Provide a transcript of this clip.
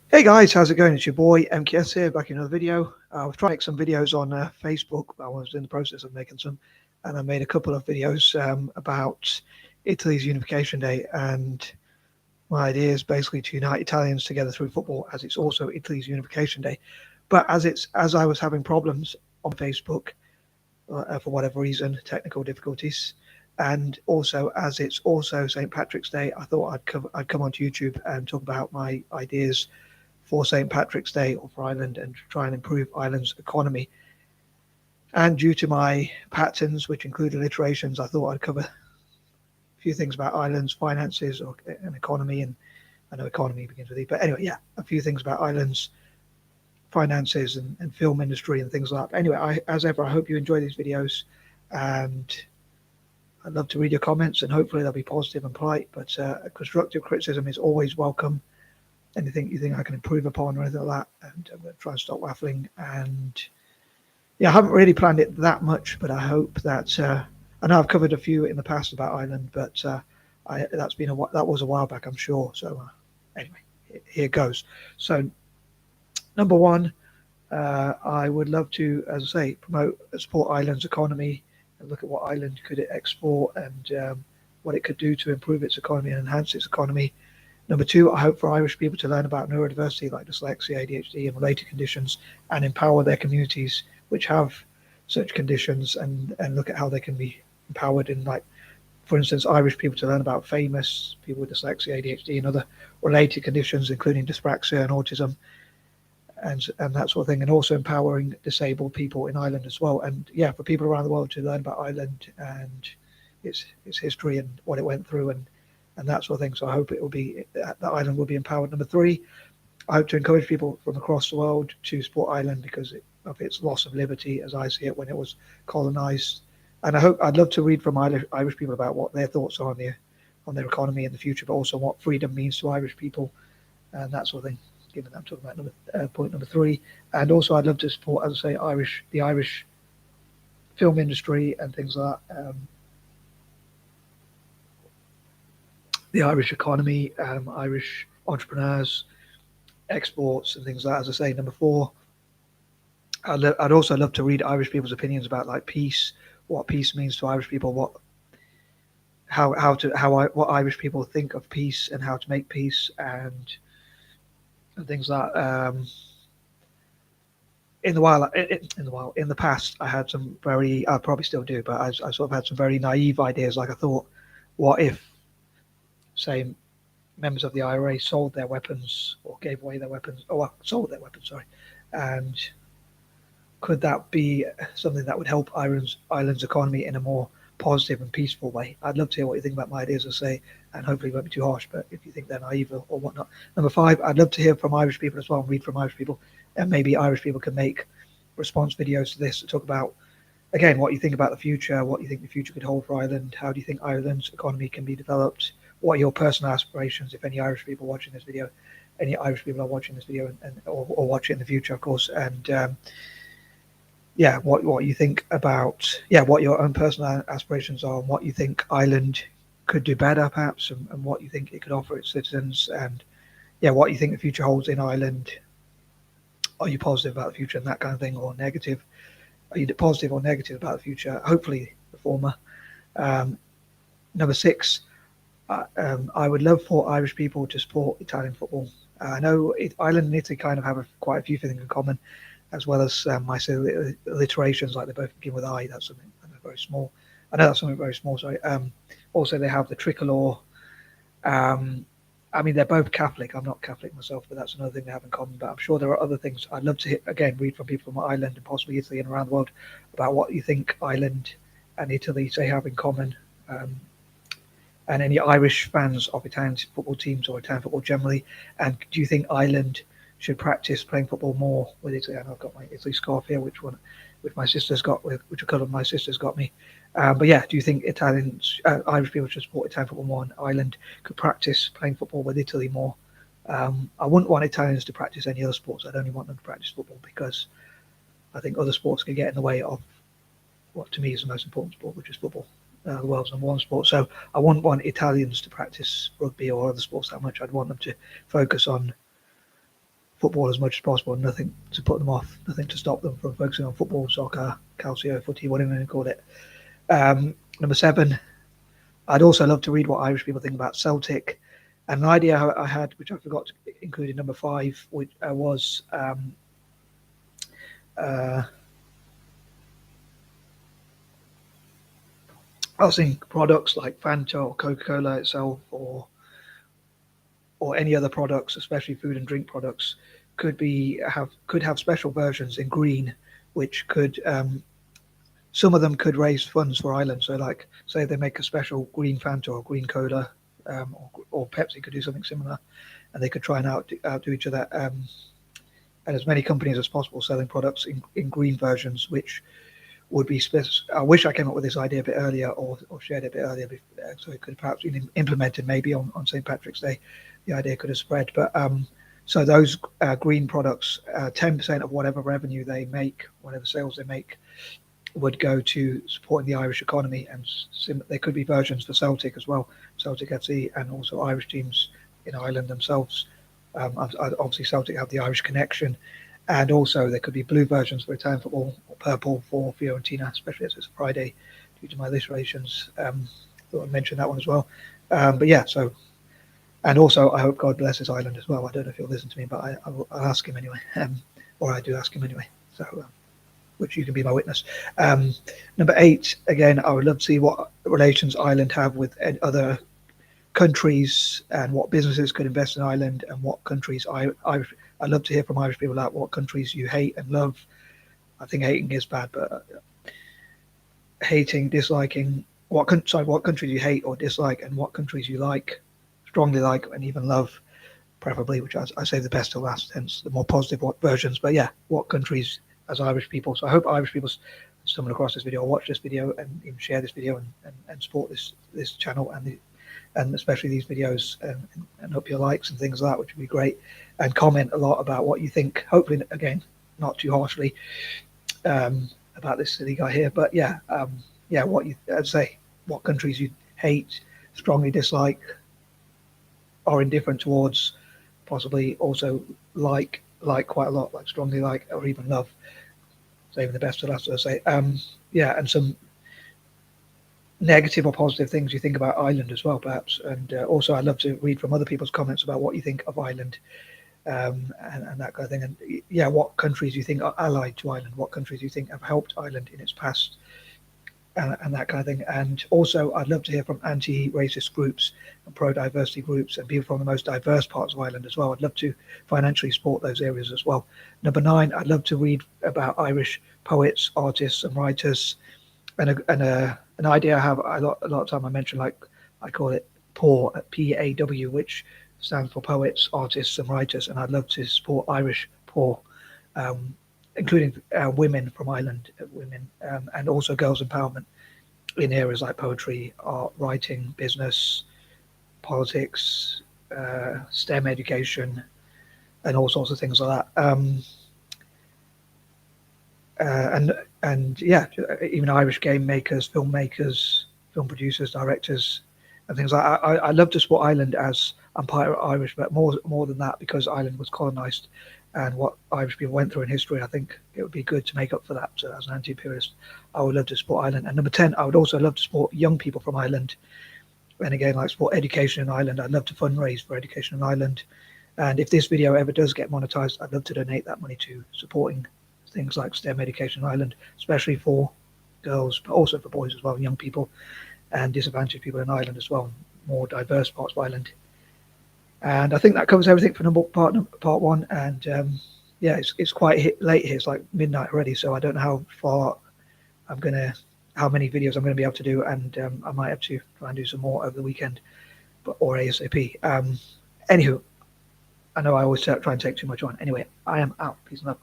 Hey guys, how's it going? It's your boy M.K.S here, back in another video. I was trying to make some videos on Facebook. I was in the process of making some, and I made a couple of videos about Italy's Unification Day and my idea is basically to unite Italians together through football, as it's also Italy's Unification Day. But as I was having problems on Facebook for whatever reason, technical difficulties, and also as it's also St. Patrick's Day, I thought I'd come onto YouTube and talk about my ideas for St. Patrick's Day or for Ireland and try and improve Ireland's economy. And due to my patterns, which include alliterations, I thought I'd cover a few things about Ireland's finances or an economy. And I know economy begins with E, but anyway, yeah, a few things about Ireland's finances and film industry and things like that. But anyway, as ever, I hope you enjoy these videos, and I'd love to read your comments, and hopefully they'll be positive and polite. But constructive criticism is always welcome. Anything you think I can improve upon or anything like that, and I'm going to try and stop waffling. And yeah, I haven't really planned it that much, but I hope that I know I've covered a few in the past about Ireland, but that was a while back, I'm sure. So anyway, here goes. So number one, I would love to, as I say, support Ireland's economy and look at what Ireland could export and what it could do to improve its economy and enhance its economy. Number two, I hope for Irish people to learn about neurodiversity like dyslexia, ADHD, and related conditions and empower their communities which have such conditions and look at how they can be empowered in, like, for instance, Irish people to learn about famous people with dyslexia, ADHD, and other related conditions, including dyspraxia and autism and that sort of thing, and also empowering disabled people in Ireland as well. And yeah, for people around the world to learn about Ireland and its history and what it went through and that sort of thing. So I hope it will be that Ireland will be empowered. Number three, I hope to encourage people from across the world to support Ireland because of its loss of liberty, as I see it, when it was colonised. And I'd love to read from Irish people about what their thoughts are on their economy in the future, but also what freedom means to Irish people and that sort of thing. Given that I'm talking about point number three, and also I'd love to support, as I say, the Irish film industry and things like that. The Irish economy, Irish entrepreneurs, exports, and things like that. As I say, number four, I'd also love to read Irish people's opinions about like peace, what peace means to Irish people, what Irish people think of peace and how to make peace and things like that. In the past, I had some I probably still do, but I sort of had some very naive ideas. Like I thought, what if, say, members of the Eire sold their weapons or gave away their weapons, or well, sold their weapons, sorry, and could that be something that would help Ireland's economy in a more positive and peaceful way? I'd love to hear what you think about my ideas, I say, and hopefully it won't be too harsh, but if you think they're naive or whatnot. Number five, I'd love to hear from Irish people as well and read from Irish people, and maybe Irish people can make response videos to this to talk about, again, what you think about the future, what you think the future could hold for Ireland, how do you think Ireland's economy can be developed, what are your personal aspirations, if any Irish people watching this video, any Irish people are watching this video or watch it in the future, of course, and yeah, what you think about, yeah, what your own personal aspirations are and what you think Ireland could do better perhaps, and what you think it could offer its citizens, and yeah, what you think the future holds in Ireland. Are you positive about the future and that kind of thing, or negative? Are you positive or negative about the future? Hopefully the former. Um, Number six, I would love for Irish people to support Italian football. I know Ireland and Italy kind of have quite a few things in common, as well as my alliterations, like they both begin with I. That's something very small. I know that's something very small. Sorry. Also, they have the tricolor. I mean, they're both Catholic. I'm not Catholic myself, but that's another thing they have in common. But I'm sure there are other things. I'd love to, again, read from people from Ireland and possibly Italy and around the world about what you think Ireland and Italy say have in common. And any Irish fans of Italian football teams or Italian football generally. And do you think Ireland should practice playing football more with Italy? And I've got my Italy scarf here, which my sister's got, which a couple of my sisters got me. But yeah, do you think Irish people should support Italian football more, and Ireland could practice playing football with Italy more? I wouldn't want Italians to practice any other sports. I'd only want them to practice football because I think other sports can get in the way of what to me is the most important sport, which is football, the world's number one sport. So I wouldn't want Italians to practice rugby or other sports that much. I'd want them to focus on football as much as possible, and nothing to put them off, nothing to stop them from focusing on football, soccer, calcio, footy, whatever you call it. Number 7, I'd also love to read what Irish people think about Celtic. And an idea I had, which I forgot to include in number 5, which was I was thinking products like Fanta or Coca-Cola itself, or any other products, especially food and drink products, could have special versions in green, which could some of them could raise funds for Ireland. So, like, say they make a special green Fanta or green Cola, or Pepsi could do something similar, and they could try and outdo each other. And as many companies as possible selling products in green versions, which would be I wish I came up with this idea a bit earlier, or shared it a bit earlier, so it could perhaps be implemented maybe on St. Patrick's Day. The idea could have spread. But so those green products, 10% of whatever revenue they make, whatever sales they make, would go to supporting the Irish economy. And there could be versions for Celtic as well, Celtic FC, and also Irish teams in Ireland themselves. Obviously Celtic have the Irish connection, and also there could be blue versions for Italian football, or purple for Fiorentina, especially as it's a Friday due to my illustrations. Thought I'd mention that one as well. But yeah, so, and also I hope God blesses Ireland as well. I don't know if he'll listen to me, but I'll ask him anyway, or I do ask him anyway. So, which you can be my witness. Number 8, again, I would love to see what relations Ireland have with other countries, and what businesses could invest in Ireland, and what countries I'd love to hear from Irish people about what countries you hate and love. I think hating is bad, but disliking, what countries you hate or dislike, and what countries you like, strongly like, and even love, preferably, which I save the best to last, hence the more positive versions. But yeah, what countries as Irish people. So I hope Irish people stumble across this video, or watch this video, and even share this video, and support this channel, and especially these videos, and up your likes and things like that, which would be great. And comment a lot about what you think, hopefully, again, not too harshly, about this silly guy here. But yeah, I'd say what countries you hate, strongly dislike, are indifferent towards, possibly also like quite a lot, like strongly like, or even love. Saving the best to last, as I say. Yeah, and some negative or positive things you think about Ireland as well, perhaps. And also, I'd love to read from other people's comments about what you think of Ireland, and that kind of thing. And yeah, what countries you think are allied to Ireland, what countries you think have helped Ireland in its past, and that kind of thing. And also, I'd love to hear from anti-racist groups and pro-diversity groups, and people from the most diverse parts of Ireland as well. I'd love to financially support those areas as well. Number 9, I'd love to read about Irish poets, artists, and writers. And an idea I have a lot of time I mention, like, I call it PAW, PAW, which stands for poets, artists, and writers. And I'd love to support Irish PAW, including women from Ireland, and also girls' empowerment in areas like poetry, art, writing, business, politics, STEM education, and all sorts of things like that. And yeah, even Irish game makers, filmmakers, film producers, directors, and things like that. I love to support Ireland as I'm part Irish, but more than that, because Ireland was colonised, and what Irish people went through in history, I think it would be good to make up for that. So as an anti-imperialist, I would love to support Ireland. And number 10, I would also love to support young people from Ireland. And again, like, support education in Ireland. I'd love to fundraise for education in Ireland. And if this video ever does get monetized, I'd love to donate that money to supporting things like STEM education in Ireland, especially for girls, but also for boys as well, young people, and disadvantaged people in Ireland as well, more diverse parts of Ireland. And I think that covers everything for part 1. And yeah, it's quite late here. It's like midnight already, so I don't know how many videos I'm going to be able to do, and I might have to try and do some more over the weekend, or ASAP. Anywho, I know I always try and take too much on. Anyway, I am out. Peace and love.